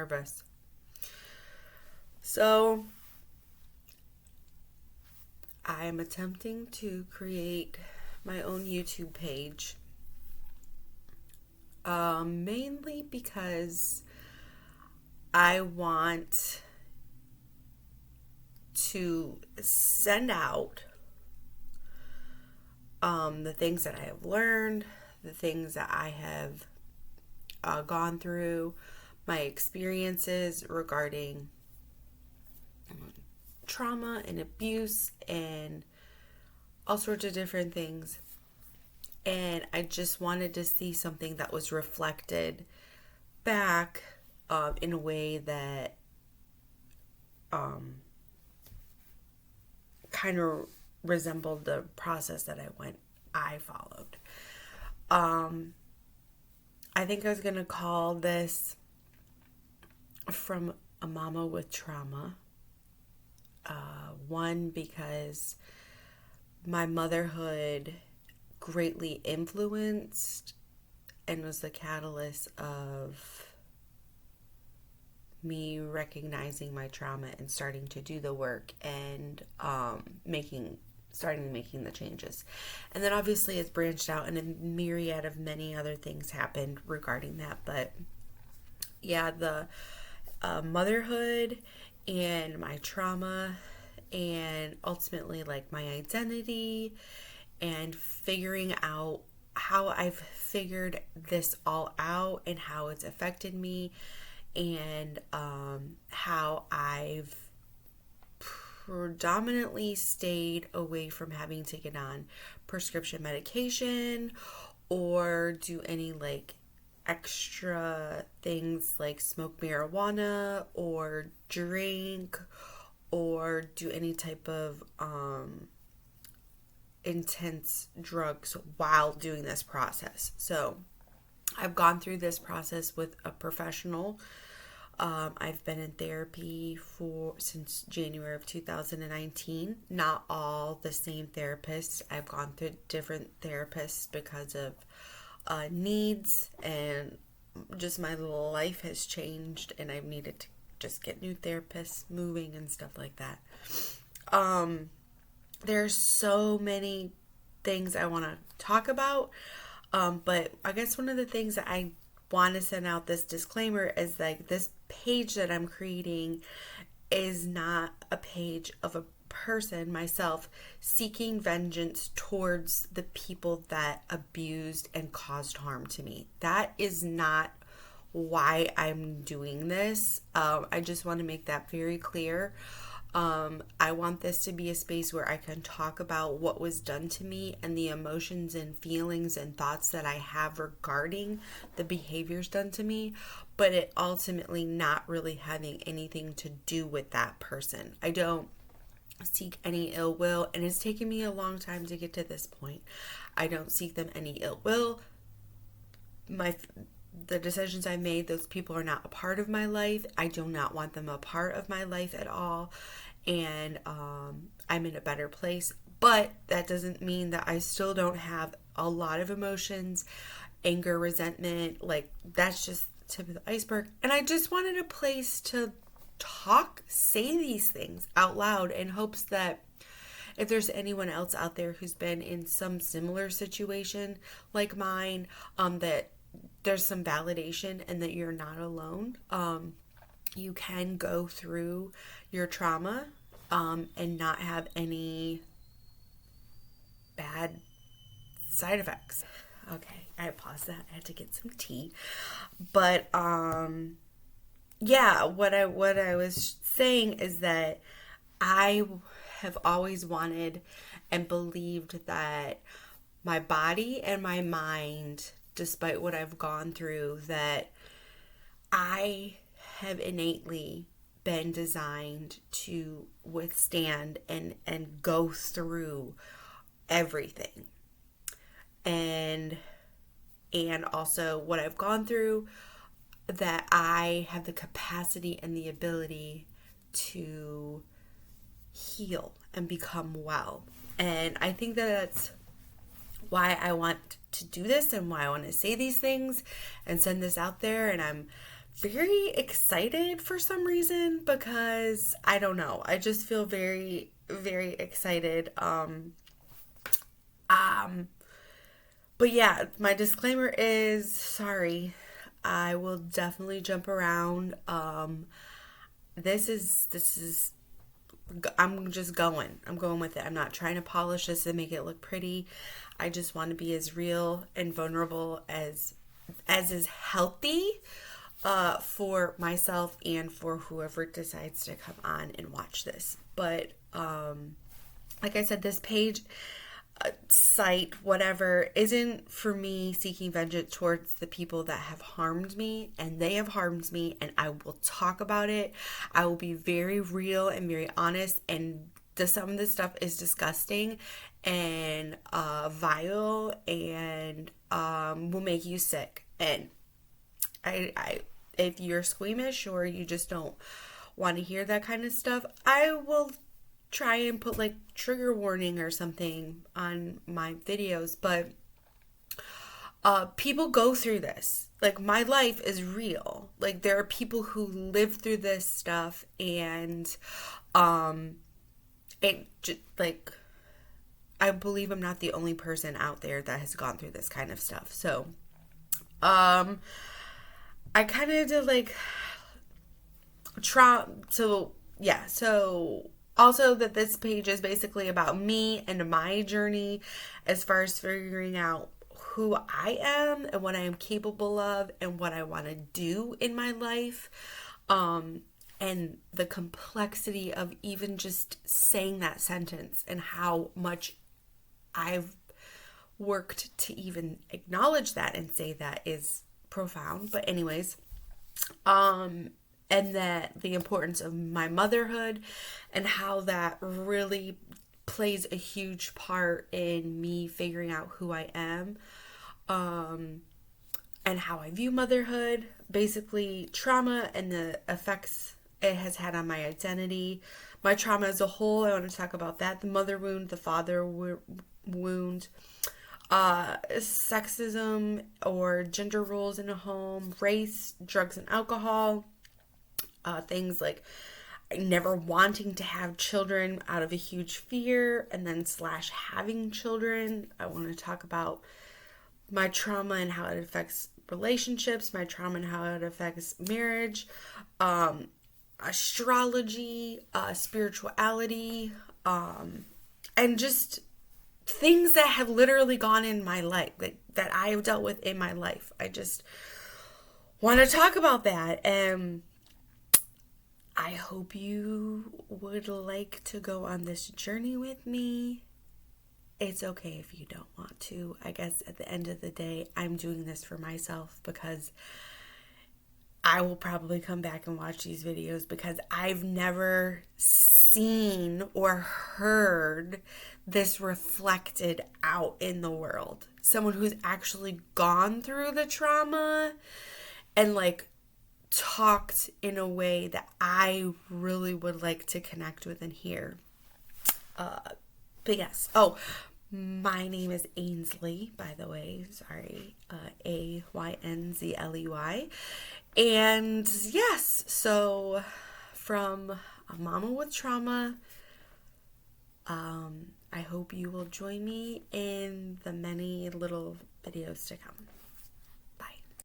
nervous. So I'm attempting to create my own YouTube page, mainly because I want to send out the things that I have learned, the things that I have gone through, my experiences regarding trauma and abuse and all sorts of different things. And I just wanted to see something that was reflected back in a way that kind of resembled the process that I followed. I think I was going to call this From a Mama with Trauma. One, because my motherhood greatly influenced and was the catalyst of me recognizing my trauma and starting to do the work and starting making the changes. And then obviously it's branched out and a myriad of many other things happened regarding that. But yeah, the motherhood and my trauma and ultimately like my identity and figuring out how I've figured this all out and how it's affected me and how I've predominantly stayed away from having to get on prescription medication or do any like extra things like smoke marijuana or drink or do any type of intense drugs while doing this process. So I've gone through this process with a professional. I've been in therapy since January of 2019. Not all the same therapists. I've gone through different therapists because of needs and just my life has changed and I've needed to just get new therapists moving and stuff like that. There's so many things I want to talk about, but I guess one of the things that I want to send out this disclaimer is like this page that I'm creating is not a page of a person, myself, seeking vengeance towards the people that abused and caused harm to me. That is not why I'm doing this. I just want to make that very clear. I want this to be a space where I can talk about what was done to me and the emotions and feelings and thoughts that I have regarding the behaviors done to me, but it ultimately not really having anything to do with that person. I don't seek any ill will, and it's taken me a long time to get to this point. I don't seek them any ill will. The decisions I made, those people are not a part of my life. I do not want them a part of my life at all. And I'm in a better place. But that doesn't mean that I still don't have a lot of emotions, anger, resentment. Like, that's just the tip of the iceberg. And I just wanted a place to say these things out loud in hopes that if there's anyone else out there who's been in some similar situation like mine, that there's some validation and that you're not alone. You can go through your trauma and not have any bad side effects. Okay, I paused that. I had to get some tea. But yeah, what I was saying is that I have always wanted and believed that my body and my mind, despite what I've gone through, that I have innately been designed to withstand and go through everything. And also what I've gone through, that I have the capacity and the ability to heal and become well. And I think that that's why I want to do this and why I want to say these things and send this out there. And I'm very excited for some reason because I don't know. I just feel very, very excited. Um, but yeah, my disclaimer is sorry. I will definitely jump around. This is I'm just going. I'm going with it. I'm not trying to polish this and make it look pretty. I just want to be as real and vulnerable as is healthy for myself and for whoever decides to come on and watch this. But like I said, this page, site, whatever, isn't for me seeking vengeance towards the people that have harmed me, and they have harmed me, and I will talk about it. I will be very real and very honest, and some of this stuff is disgusting and vile and will make you sick. And I if you're squeamish or you just don't want to hear that kind of stuff, I will try and put like trigger warning or something on my videos. But people go through this. Like, my life is real. Like, there are people who live through this stuff, and it just, like, I believe I'm not the only person out there that has gone through this kind of stuff. So I kind of did like try. So yeah, so also that this page is basically about me and my journey as far as figuring out who I am and what I am capable of and what I want to do in my life. And the complexity of even just saying that sentence and how much I've worked to even acknowledge that and say that is profound. But anyways, and that the importance of my motherhood and how that really plays a huge part in me figuring out who I am, and how I view motherhood, basically trauma and the effects it has had on my identity, my trauma as a whole. I want to talk about that: the mother wound, the father wound, sexism or gender roles in a home, race, drugs and alcohol, things like never wanting to have children out of a huge fear, and then slash having children. I want to talk about my trauma and how it affects relationships, my trauma and how it affects marriage, astrology, spirituality, and just things that have literally gone in my life, that I have dealt with in my life. I just want to talk about that, and I hope you would like to go on this journey with me. It's okay if you don't want to. I guess at the end of the day, I'm doing this for myself because I will probably come back and watch these videos because I've never seen or heard this reflected out in the world. Someone who's actually gone through the trauma and like talked in a way that I really would like to connect with and hear. But yes. Oh, my name is Aynzley, by the way. Sorry. Aynzley. And yes, so from a mama with trauma, I hope you will join me in the many little videos to come.